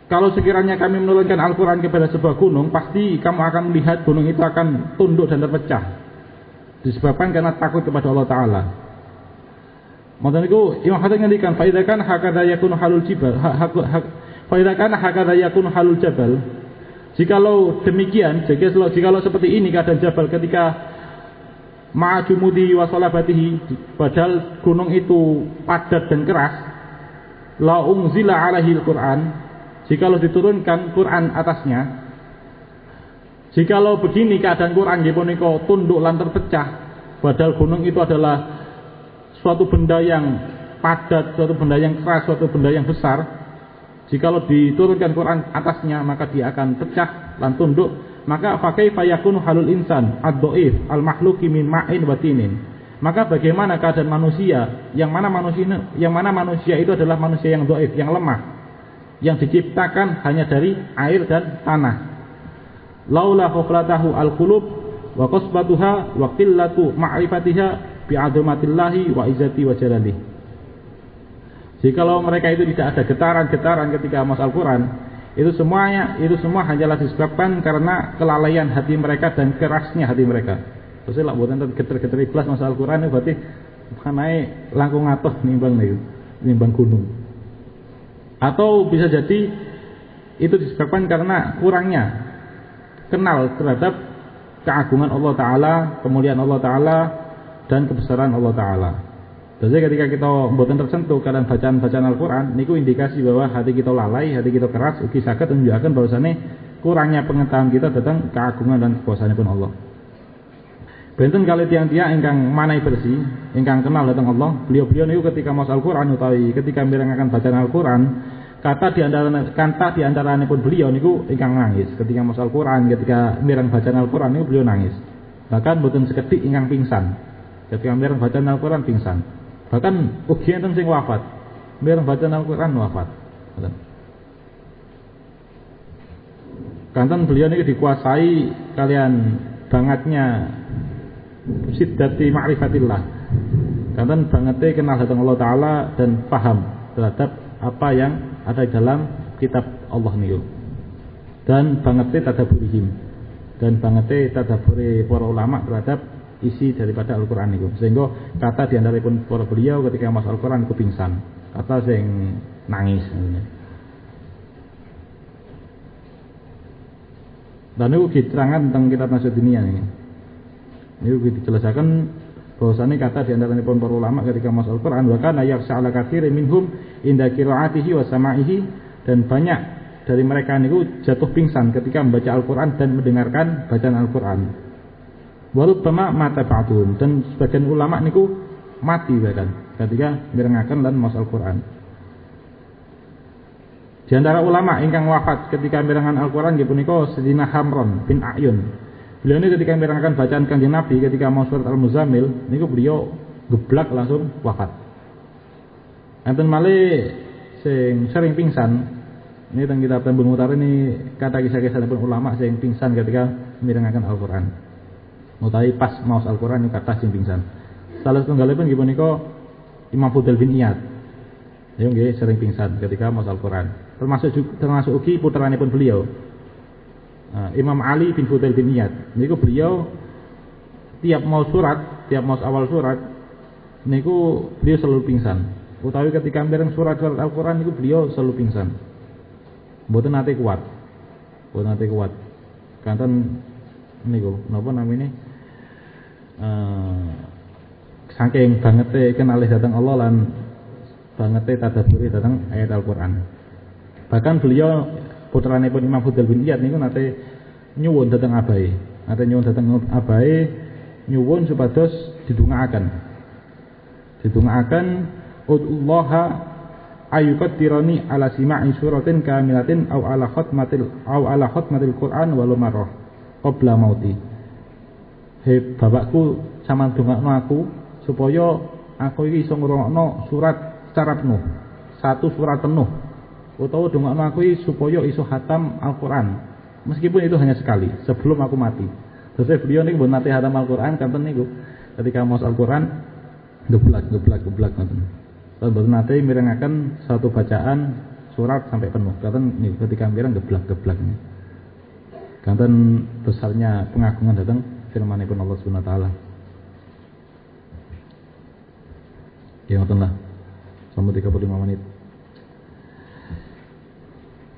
Kalau sekiranya kami menurunkan Al-Quran kepada sebuah gunung, pasti kamu akan melihat gunung itu akan tunduk dan terpecah, disebabkan karena takut kepada Allah Ta'ala. Maksudnya itu Imam Haddad ngendikan fa idza kana hakadha yakunu halul jibal fa idza kana hakadha yakunu halul jabal. Jikalau demikian, jikalau seperti ini keadaan jabal ketika ma'ajumudi wa salabatihi, padahal gunung itu padat dan keras, la unzila alaihi al-Quran, jikalau diturunkan Quran atasnya, jikalau begini keadaan Quran nggih punika tunduk lan terpecah, padahal gunung itu adalah suatu benda yang padat, suatu benda yang keras, suatu benda yang besar. Jikalau diturunkan Quran atasnya, maka dia akan pecah dan tunduk. Maka fakaifa yakunu halul insan ad-dhaif al-makhluqi min ma'in wa tinin. Maka bagaimana keadaan manusia yang mana manusia itu adalah manusia yang dhaif, yang lemah, yang diciptakan hanya dari air dan tanah. Laula khaflatahu al-qulub wa qasbatuha wa qillatu ma'rifatiha bi 'azamatillahi wa izzati wa jalalihi. Jikalau mereka itu tidak ada getaran-getaran ketika masuk Al-Quran, itu semua hanyalah disebabkan karena kelalaian hati mereka dan kerasnya hati mereka. Terus lah buatan geter-geter iblis masuk Al-Quran itu berarti naik langkung atuh nimbang gunung. Atau bisa jadi itu disebabkan karena kurangnya kenal terhadap keagungan Allah Ta'ala, kemuliaan Allah Ta'ala, dan kebesaran Allah Ta'ala. Jadi ketika kita mboten tersentuh keadaan bacaan Al-Quran, niku indikasi bahwa hati kita lalai, hati kita keras, ugi saged menunjukkan bahwasane kurangnya pengetahuan kita tentang keagungan dan kekuasaanipun Allah. Benten kali tiang-tiang ingkang manai bersih, ingkang kenal tentang Allah, beliau-beliau niku ketika maos Al-Quran utawi ketika mirengaken bacaan Al-Quran, kata di antaranipun beliau niku ingkang nangis. Ketika maos Al-Quran, ketika mireng bacaan Al-Quran niku beliau nangis. Bahkan mboten sekedhik ingkang pingsan. Ketika mireng bacaan Al-Quran pingsan. Bahkan ugi enten sing wafat. Mireng bacaan Al-Quran wafat. Kanten beliau niki dikuasai kalian bangetnya siddati ma'rifatillah. Kanten bangete kenal dhateng Allah Ta'ala dan paham terhadap apa yang ada di dalam kitab Allah niku. Dan bangete tadaburihim. Dan bangete tadabure para ulama terhadap isi daripada Al-Quran itu. Sehingga kata di antaripun para beliau ketika masuk Al-Quran itu pingsan, kata sing nangis. Dan itu diterangkan tentang kitab Nasruddiniyah ini. Ini dijelaskan bahwasanya kata di antaripun para ulama ketika masuk Al-Quran, wa kana yakhsha 'ala katsirin minhum inda qiraatihi wa sama'ihi, dan banyak dari mereka niku jatuh pingsan ketika membaca Al-Quran dan mendengarkan bacaan Al-Quran. Warubbama mata ba'dhum, dan sebagian ulama niku mati bahkan ketika mirengaken lan maos Al-Quran. Di antara ulama ingkang wafat ketika mirengan Al-Quran nggih punika Sayyidina Hamron bin A'yun. Beliau ini ketika mirengaken bacaan Kanjeng Nabi ketika maos surat Al-Muzammil niku beliau geblak langsung wafat. Enten malih sing sering pingsan. Ini teng kitab Tembung Utara ini kata kisah-kisahipun ulama sing pingsan ketika mirengaken Al-Qur'an. Utawi pas maos Al-Qur'an niku kathah sing pingsan. Salah setunggalipun nggih punika Imam Fudail bin Iyad. Ya nggih sering pingsan ketika maos Al-Qur'an. Termasuk ugi puteranipun beliau. Imam Ali bin Fudail bin Iyad. Niku beliau tiap maos awal surat niku beliau selalu pingsan. Utawi ketika mireng surat-surat Al-Qur'an niku beliau selalu pingsan. Mboten nate kuat. Kanten niku napa namine? Saking bangete kenalih dhateng Allah lan bangete tadabburi dhateng ayat Al-Qur'an. Bahkan beliau putranipun Imam Fudail bin Iyad niku nate nyuwun dhateng abahe. Nyuwun supados didongaaken ud'ullaha ayyuqaddirani ala sima'i suratin kamilatin aw ala khatmatil Qur'an walau marrah qabla mauti. Hei bapakku, sampeyan dongakno aku supaya aku iki iso ngrungokno surat secara penuh, satu surat penuh, utawa dongakno aku iki supaya iso khatam Al-Qur'an meskipun itu hanya sekali sebelum aku mati. Terus beliau niku mboten nate khatam Al-Qur'an kanten niku ketika maos Al-Qur'an geblak ngoten. Lan mboten nate mirengaken satu bacaan surat sampai penuh. Kanten niku ketika mireng geblak. Kanten besarnya pengagungan datang firman-Ipun Allah Subhanahu wa taala. Ya ngoten lah. Sampai 35 menit.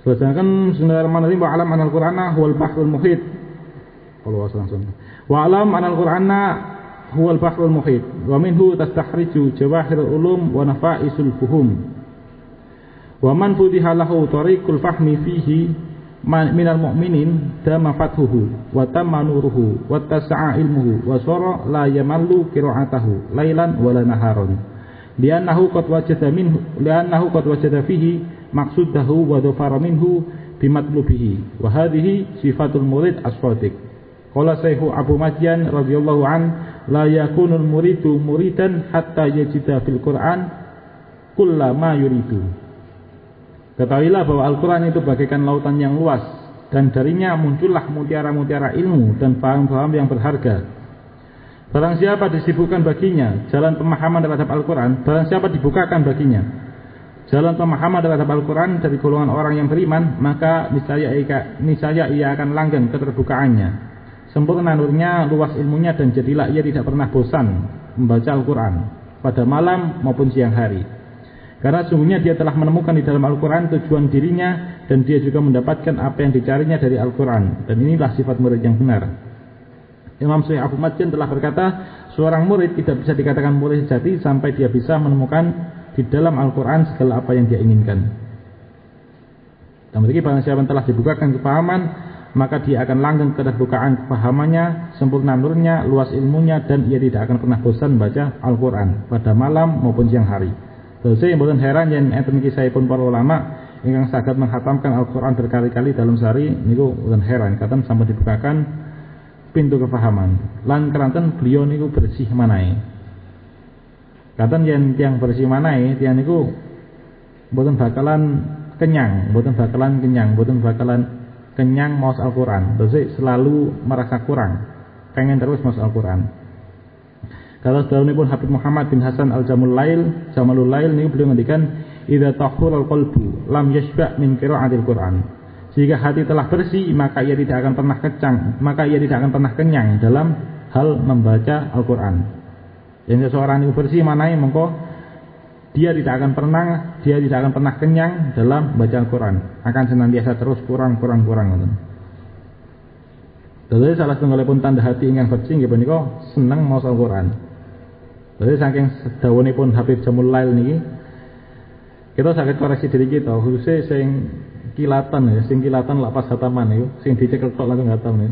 Selesaikan bismillahirrahmanirrahim. Wa alam anal Qur'ana huwal bahrul muhit. Allah langsung. Wa alam anal Qur'ana huwal bahrul muhit wa minhu tastakhriju jawahirul ulum wa nafa'isul fuhum. Wa man futiha lahu tariqul fahmi fihi minal mu'minin dama fathuhu wa tamma nuruhu wa tasa'a ilmuhu wa sara la yamallu qira'atahu lailan wala naharon li'annahu qad wajada fihi maqsudahu wa dhafara minhu bimatlubihi wa hadhihi sifatul murid as-shadiq. Qala Syekh Abu Madyan radhiyallahu an la yakunul muridu muridan hatta yajida fil Qur'an kullama yuridu. Ketahuilah bahwa Al-Qur'an itu bagaikan lautan yang luas dan darinya muncullah mutiara-mutiara ilmu dan paham-paham yang berharga. Barang siapa disibukkan baginya jalan pemahaman terhadap Al-Qur'an, barang siapa dibukakan baginya jalan pemahaman terhadap Al-Qur'an dari golongan orang yang beriman, maka niscaya ia akan langgeng keterbukaannya. Sempurna nurnya, luas ilmunya, dan jadilah ia tidak pernah bosan membaca Al-Quran pada malam maupun siang hari. Karena sungguhnya dia telah menemukan di dalam Al-Quran tujuan dirinya dan dia juga mendapatkan apa yang dicarinya dari Al-Quran. Dan inilah sifat murid yang benar. Imam Syekh Abu Madyan telah berkata, seorang murid tidak bisa dikatakan murid sejati sampai dia bisa menemukan di dalam Al-Quran segala apa yang dia inginkan. Dan berarti barang siapa telah dibukakan kepahaman, maka dia akan langgeng keterbukaan kepahamannya, sempurna nurnya, luas ilmunya, dan ia tidak akan pernah bosan membaca Al-Quran pada malam maupun siang hari. Terus saya mboten heran yen enten kisahipun para ulama ingkang saged menghatamkan Al-Quran berkali-kali dalam sehari niku mboten heran katen sampai dibukakan pintu kepahaman. Lan keranten beliau niku bersih manahe. Katen yen tiyang bersih manahe, tiyang niku mboten bakalan kenyang maos Al-Quran. Terus selalu merasa kurang, pengen terus maos Al-Quran. Kalau sedahunipun Habib Muhammad bin Hasan Jamalul Lail ini beliau ngendikan, idza tahurul qalbu lam yashba' min qira'atil Quran. Jika hati telah bersih, maka ia tidak akan pernah kenyang dalam hal membaca Al-Quran. Yang seseorang itu bersih manai mengko dia tidak akan pernah kenyang dalam membaca Al-Quran, akan senantiasa terus kurang. Jadi salah setunggalipun tanda hati ingkang bersih nggih punika seneng maos Al-Quran. Jadi saking sedawunipun Habib Jamul Lail niki, kita saged koreksi diri kita, khususnya sing kilatan lak pas hataman niku, sing dicekel tok langsung hatam niku.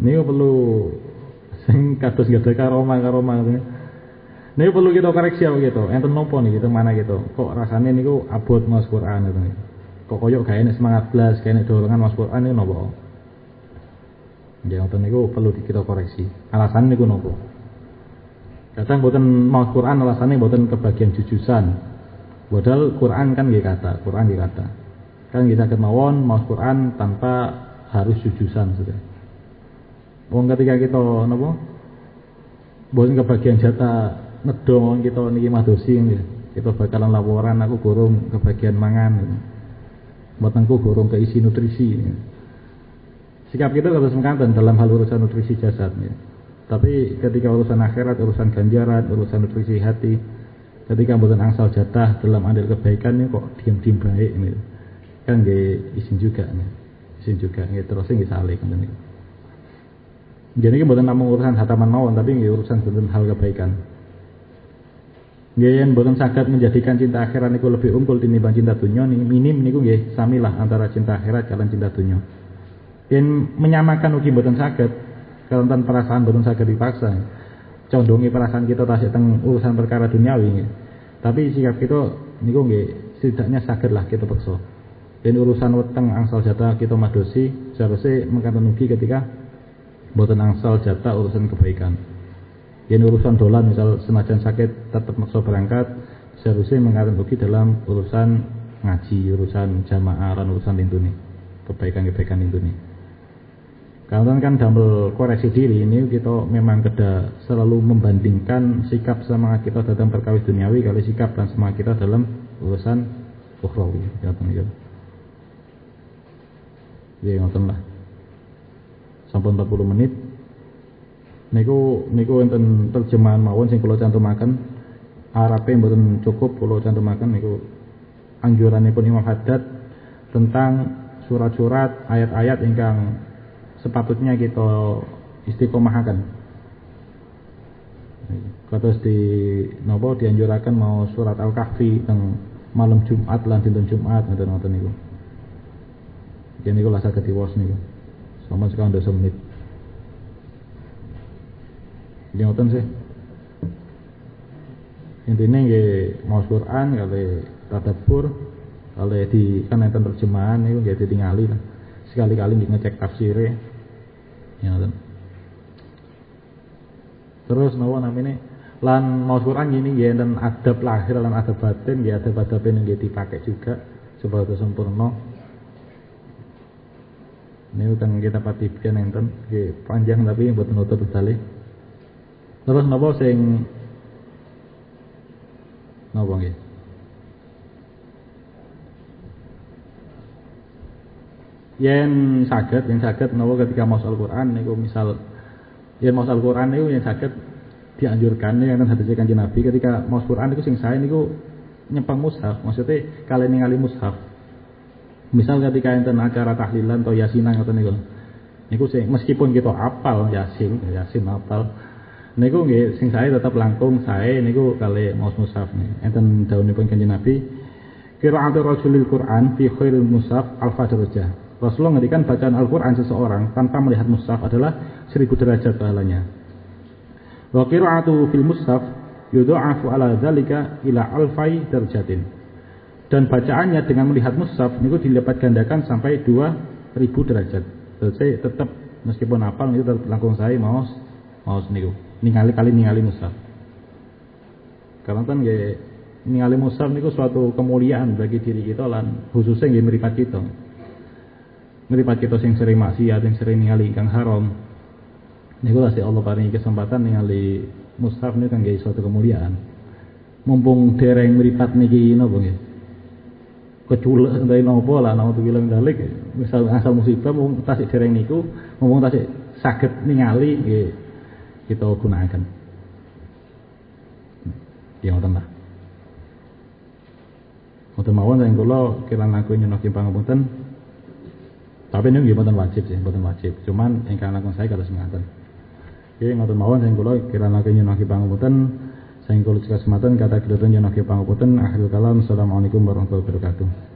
Niku perlu sing kados gadah karomah niku. Niku perlu kita koreksi apa gitu. Enten nopo niki teng mana gitu. Kok rasane niku abot maos Quran gitu. Kok koyo gawe semangat blas, gawe dorongan maos Quran niku nopo? Ya ngoten niku perlu kita koreksi. Alasan niku nopo? Kadang boten maos Quran alasane boten kebagian jujusan. Padahal Quran kan nggih kata. Kan kita kemawon maos Quran tanpa harus jujusan sudah. Wong ketika kita napa? Mboten kebagian jatah nedo mawon kita niki madosi nggih. Kita bakalan laporan aku gorong kebagian mangan. Mbotenku gorong keisi nutrisi. Sikap kita harus mengkanten dalam hal urusan nutrisi jasad ya. Tapi ketika urusan akhirat, urusan ganjaran, urusan nutrisi hati, ketika mboten angsal jatah dalam andil kebaikan ini kok diam-diam baik ini. Kan nggih izin juga nih. Izin juga nggih terus nggih saleh ngoten niku. Jadi ini bukan namung urusan hataman mawon, tapi ini urusan tentang hal kebaikan. Nggih bukan saged menjadikan cinta akhirat niku lebih unggul tinimbang cinta dunia nih minim niku nggih samilah antara cinta akhirat kalian cinta dunia. Yen menyamakan ugi mboten saged, kelantan perasaan mboten saged dipaksa. Condongi perasaan kita tasik teng urusan perkara duniawi nggih. Tapi sikap kita niku nggih setidaknya sagedlah kita paksa. Yen urusan weteng angsal jatah kita madosi, seharusnya mengkaten ugi ketika mboten angsal jatah urusan kebaikan. Yen urusan dolan misal senajan sakit tetap maksa berangkat, seharusnya mengkaten ugi dalam urusan ngaji, urusan jamaah, urusan lintune, kebaikan-kebaikan lintune. Kalau kan damel koreksi diri ini kita memang keda selalu membandingkan sikap semangat kita dalam perkawis duniawi kali sikap dan semangat kita dalam urusan ukhrawi. Ya teman-teman. Ya ngoten lah. Sampun 40 menit. Niku enten terjemahan mawon sing kula cantumaken. Arabe mboten cukup kula cantumaken niku anjuranipun Imam Haddad tentang surat-surat ayat-ayat ingkang sepatutnya kita istiqomahaken. Kados di napa dianjuraken mau surat Al-Kahfi teng malam Jumat lan dinten Jumat ngoten-ngoten niku. Yen niku lah saged diwaos niku. Sama sekarang 2 menit. Ini ngoten sih. Intinya nggih maos Quran kali tadabbur kali di kan enten terjemahan niku nggih ditingali lah. Sekali-kali nggih ngecek tafsire. Ya ngoten. Terus napa namine lan maos Quran gini nggih enten adab lahir lan adab batin nggih adab-adab nggih dipakai juga supaya sempurna. Ini kan kita patikan enten nggih panjang tapi mboten nutut dalih. Terus napa sing napa nggih? Yen saged napa ketika maos Al-Qur'an niku misal yen maos Al-Qur'an niku yen saged dianjurkan yen hadis Kanjeng Nabi ketika maos Qur'an niku sing sae niku nyepeng mushaf, maksudnya kalian ningali mushaf. Misal ketika enten acara tahlilan atau yasinan ngoten niku. Niku sing meskipun kita apal yasin apal. Niku nggih sing sae tetep langkung sae niku kali maos mushaf nih. Enten dawuhipun Kanjeng Nabi, qira'atul rajulil Qur'an fi khairil mushaf alfa darajah. Rasulullah ngedikan bacaan Al-Qur'an seseorang tanpa melihat mushaf adalah 1000 derajat pahalanya. Wa qira'atu fil mushaf yudha'afu ala dzalika ila alfai darajatin. Dan bacaannya dengan melihat mushaf niku dilipat gandakan sampai 2000 derajat. Jadi tetap meskipun hafal niku tetap langkung sae maos niku. ningali mushaf. Karena kan nggih ningali mushaf niku suatu kemuliaan bagi diri kita lan khususnya nggih mripat kita. Mripat kita sing sering maksiat, sing sering ningali ingkang haram. Niku lah Allah paringi kesempatan ningali mushaf niku kan nggih suatu kemuliaan. Mumpung dereng mripat niki napa nggih? Keculek ndai napa lah naudzubillah min dzalik. Misal asal musibah mumpung tasik dereng niku, mumpung tasik saged ningali nggih kita gunakan. Ya ngoten lah. Ngoten mawon saking kula kirang langkung nyunuh pangapunten. Tapi niku nggih mboten wajib sih, mboten wajib. Cuman ingkang langkung saya kados ngaten. Nggih ngoten mawon saking kula kirang langkung nyunuh pangapunten. Saking kula cekak sematan kata kedaton nyunuh pangapunten. Akhirul kalam. Assalamualaikum warahmatullahi wabarakatuh.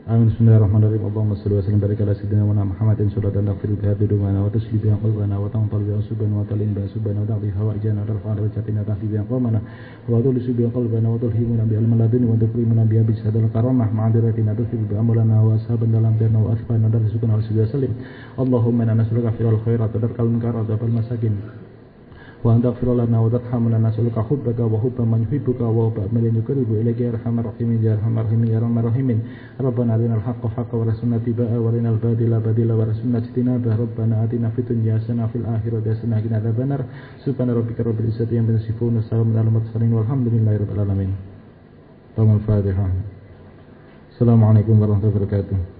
Amin. Bismillahirrahmanirrahim. Allahumma shalli wa sallim baraka ala sayyidina Muhammadin sallallahu alaihi wa sallam bidumana wa tasbih bi qalbana wa tanqal bi subhana wa ta'ala bi subhana wa ta'ala hawajana tarfa'ana wa jatina tahdi bi qamana wa tulis bi qalbana wa tulhimuna bi al-maladin wa tukrimuna bi bisadal karamah ma'adiratina tusib bi amalana wa ashaban dalam dana wa asfana dar sukuna wa sallim. Allahumma inna nas'aluka khairal khairat wa tarkal munkar wa zabal masakin wa an taghfir lana wa tarhamna nas'aluka hubbaka wa hubba man yuhibbuka wa hubba man yuqarribu ilayka ya arhamar rahimin ya arhamar rahimin ya arhamar rahimin. Rabbana arinal haqqa haqqan wa arzuqna ittiba'ahu wa arinal batila batila wa arzuqna ijtinabah. Rabbana atina fid dunya hasanah wa fil akhirati hasanah wa qina adzabannar. Subhana rabbika rabbil izzati amma yasifun wa salamun alal mursalin walhamdulillahi rabbil alamin. Al-Fatihah. Assalamualaikum warahmatullahi wabarakatuh.